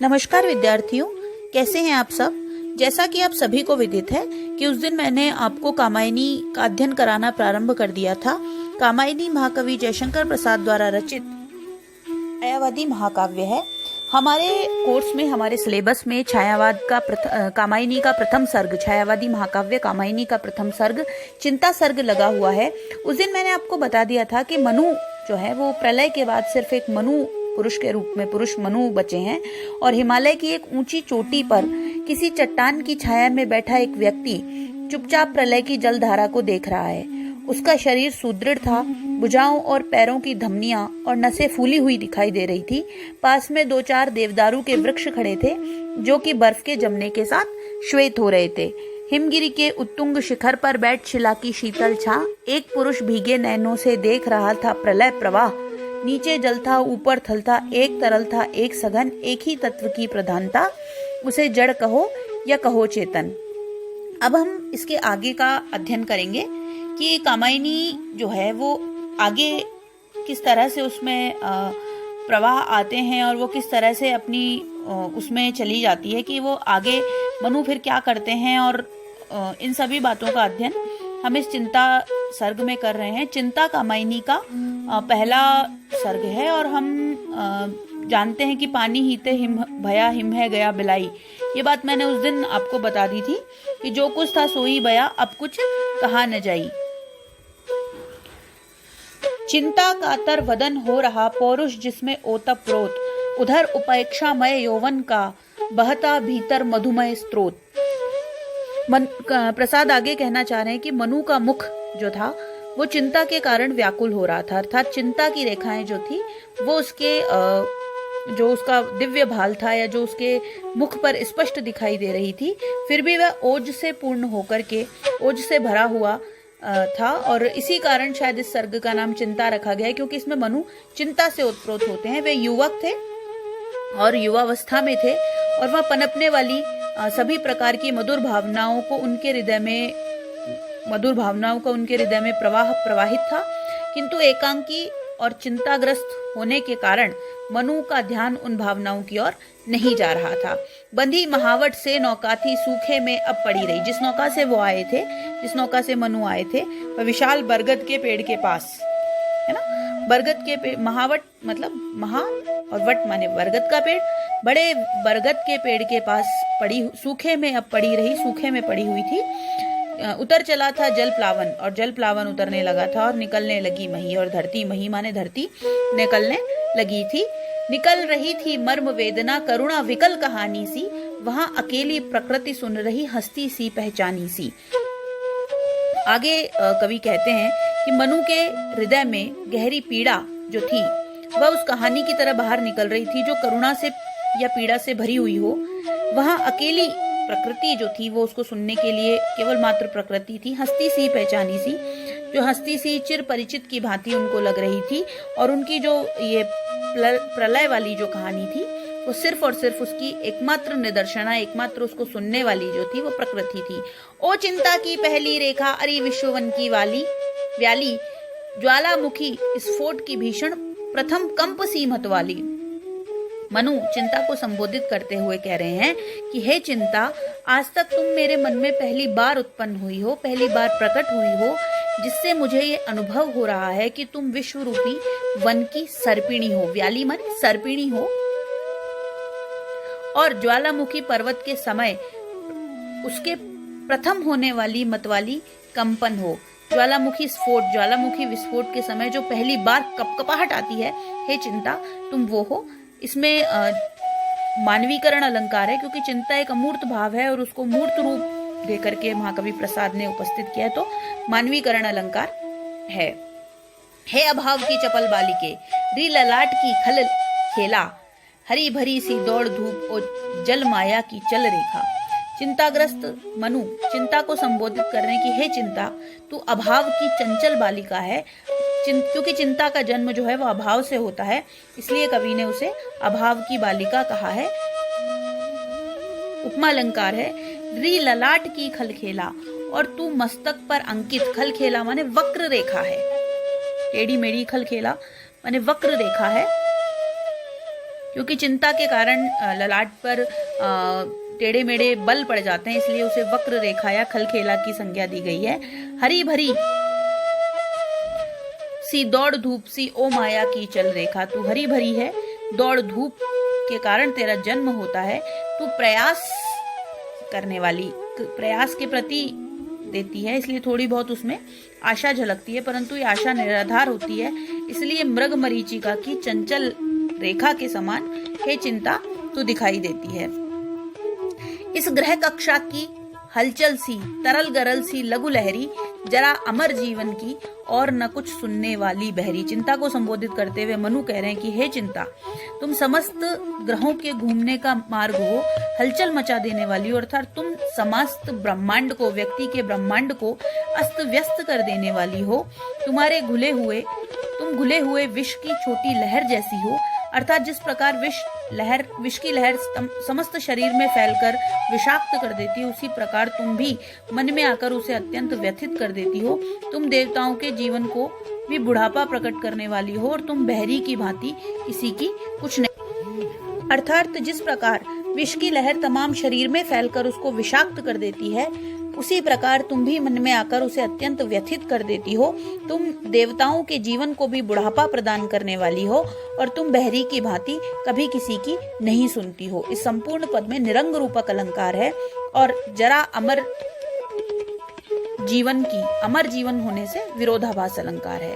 नमस्कार विद्यार्थियों, कैसे हैं आप सब। जैसा कि आप सभी को विदित है कि उस दिन मैंने आपको कामायनी का अध्ययन कराना प्रारंभ कर दिया था। कामायनी महाकवि जयशंकर प्रसाद द्वारा रचित छायावादी महाकाव्य है। हमारे कोर्स में, हमारे सिलेबस में छायावाद का कामायनी का प्रथम सर्ग, छायावादी महाकाव्य कामायनी का प्रथम सर्ग चिंता सर्ग लगा हुआ है। उस दिन मैंने आपको बता दिया था कि मनु जो है वो प्रलय के बाद सिर्फ एक मनु पुरुष के रूप में, पुरुष मनु बचे हैं और हिमालय की एक ऊंची चोटी पर किसी चट्टान की छाया में बैठा एक व्यक्ति चुपचाप प्रलय की जलधारा को देख रहा है। उसका शरीर सुदृढ़ था, भुजाओं और पैरों की धमनियां और नसें फूली हुई दिखाई दे रही थी। पास में 2-4 देवदारू के वृक्ष खड़े थे जो कि बर्फ के जमने के साथ श्वेत हो रहे थे। हिमगिरी के उत्तुंग शिखर पर बैठ शिला की शीतल छां एक पुरुष भीगे नैनों से देख रहा था प्रलय प्रवाह। नीचे जल था, ऊपर थल था, एक तरल था, एक सघन, एक ही तत्व की प्रधानता। उसे जड़ कहो या कहो चेतन। अब हम इसके आगे का अध्ययन करेंगे कि कामायनी जो है वो आगे किस तरह से उसमें प्रवाह आते हैं और वो किस तरह से अपनी उसमें चली जाती है, कि वो आगे मनु फिर क्या करते हैं, और इन सभी बातों का अध्ययन हम इस चिंता सर्ग में कर रहे हैं। चिंता कामायनी का पहला सर्ग है और हम जानते हैं कि पानी हीते हिम भया, हिम है गया बिलाई। ये बात मैंने उस दिन आपको बता दी थी कि जो कुछ था सोई बया, अब कुछ कहा न जाई। चिंता कातर वदन हो रहा पौरुष जिसमें ओतप रोत, उधर उपेक्षामय यौवन का बहता भीतर मधुमय स्रोत। प्रसाद आगे कहना चाह रहे हैं कि मनु का मुख जो था वो चिंता के कारण व्याकुल हो रहा था, अर्थात चिंता की रेखाएं जो थी वो उसके जो उसका दिव्य भाल था या जो उसके मुख पर स्पष्ट दिखाई दे रही थी, फिर भी वह ओज से पूर्ण होकर के, ओज से भरा हुआ था। और इसी कारण शायद इस सर्ग का नाम चिंता रखा गया है, क्योंकि इसमें मनु चिंता से उत्प्रोत होते हैं। वे युवक थे और युवावस्था में थे और वह पनपने वाली सभी प्रकार की मधुर भावनाओं को उनके हृदय में प्रवाहित था। किंतु एकांकी और चिंताग्रस्त होने के कारण मनु का ध्यान उन भावनाओं की ओर नहीं जा रहा था। बंधी महावट से नौका थी सूखे में अब पड़ी रही। जिस नौका से वो आए थे, जिस नौका से मनु आए थे, वह विशाल बरगद के पेड़ के पास है ना। बरगद के महावट मतलब महा और वट माने बरगद का पेड़, बड़े बरगद के पेड़ के पास पड़ी, सूखे में अब पड़ी रही, सूखे में पड़ी हुई थी। उतर चला था जल प्लावन और जल प्लावन उतरने लगा था और निकलने लगी मही, और धरती, मही माने धरती, निकलने लगी थी। निकल रही थी मर्म वेदना करुणा विकल कहानी सी, वहां अकेली प्रकृति सुन रही हस्ती सी पहचानी सी। आगे कवि कहते हैं कि मनु के हृदय में गहरी पीड़ा जो थी वह उस कहानी की तरह बाहर निकल रही थी जो करुणा से या पीड़ा से भरी हुई हो। वहां अकेली प्रकृति जो थी वो उसको सुनने के लिए केवल मात्र प्रकृति थी, हस्ती सी पहचानी सी, जो हस्ती सी चिर परिचित की भांति उनको लग रही थी। और उनकी जो ये प्रलय वाली जो कहानी थी वो सिर्फ और सिर्फ उसकी एकमात्र निदर्शना, एकमात्र उसको सुनने वाली जो थी वो प्रकृति थी। ओ चिंता की पहली रेखा अरि विश्ववन की व्याली, ज्वालामुखी स्फोट की भीषण प्रथम कंप सी मत वाली। मनु चिंता को संबोधित करते हुए कह रहे हैं कि हे चिंता, आज तक तुम मेरे मन में पहली बार उत्पन्न हुई हो, पहली बार प्रकट हुई हो, जिससे मुझे ये अनुभव हो रहा है कि तुम विश्व रूपी वन की सर्पिणी हो। व्याली माने सर्पिणी हो और ज्वालामुखी पर्वत के समय उसके प्रथम होने वाली मतवाली कंपन हो। ज्वालामुखी स्फोट, ज्वालामुखी विस्फोट के समय जो पहली बार कपकपाहट आती है, हे चिंता तुम वो हो। इसमें मानवीकरण अलंकार है, क्योंकि चिंता एक अमूर्त भाव है और उसको मूर्त रूप देकर के महाकवि प्रसाद ने उपस्थित किया है, तो मानवीकरण अलंकार है। हे अभाव की चपल बालिके, री ललाट की खल खेला, हरी भरी सी दौड़ धूप और जल माया की चल रेखा। चिंताग्रस्त मनु चिंता को संबोधित कर रहे हैं कि हे चिंता, तू अभाव की चंचल बालिका है। क्योंकि चिंता का जन्म जो है वो अभाव से होता है, इसलिए कवि ने उसे अभाव की बालिका कहा है। उपमा अलंकार है, री ललाट की खलखेला, और तू मस्तक पर अंकित, खलखेला माने वक्र रेखा है, टेढ़ी मेढ़ी खलखेला माने वक्र रेखा है। क्योंकि चिंता के कारण ललाट पर टेढ़े मेढ़े बल पड़ जाते हैं, इसलिए उसे वक्र रेखा या खलखेला की संज्ञा दी गई है। हरी भरी सी दौड़ धूप सी ओ माया की चल रेखा, तू हरी भरी है, दौड़ धूप के कारण तेरा जन्म होता है, तू प्रयास करने वाली, प्रयास के प्रति देती है, इसलिए थोड़ी बहुत उसमें आशा झलकती है, परंतु ये आशा निराधार होती है। इसलिए मृग मरीचिका की चंचल रेखा के समान हे चिंता तू दिखाई देती है। इस ग्रह कक्षा की हलचल सी तरल गरल सी लघु लहरी, जरा अमर जीवन की और न कुछ सुनने वाली बहरी। चिंता को संबोधित करते हुए मनु कह रहे हैं कि हे चिंता, तुम समस्त ग्रहों के घूमने का मार्ग हो, हलचल मचा देने वाली हो, अर्थात तुम समस्त ब्रह्मांड को, व्यक्ति के ब्रह्मांड को अस्त व्यस्त कर देने वाली हो। तुम घुले हुए विष की छोटी लहर जैसी हो, अर्थात जिस प्रकार विष की लहर समस्त शरीर में फैलकर विषाक्त कर देती है, उसी प्रकार तुम भी मन में आकर उसे अत्यंत व्यथित कर देती हो। तुम देवताओं के जीवन को भी बुढ़ापा प्रकट करने वाली हो और तुम बहरी की भांति किसी की कुछ नहीं, अर्थात जिस प्रकार विष की लहर तमाम शरीर में फैलकर उसको विषाक्त कर देती है, उसी प्रकार तुम भी मन में आकर उसे अत्यंत व्यथित कर देती हो। तुम देवताओं के जीवन को भी बुढ़ापा प्रदान करने वाली हो और तुम बहरी की भांति कभी किसी की नहीं सुनती हो। इस संपूर्ण पद में निरंग रूपक अलंकार है और जरा अमर जीवन होने से विरोधाभास अलंकार है।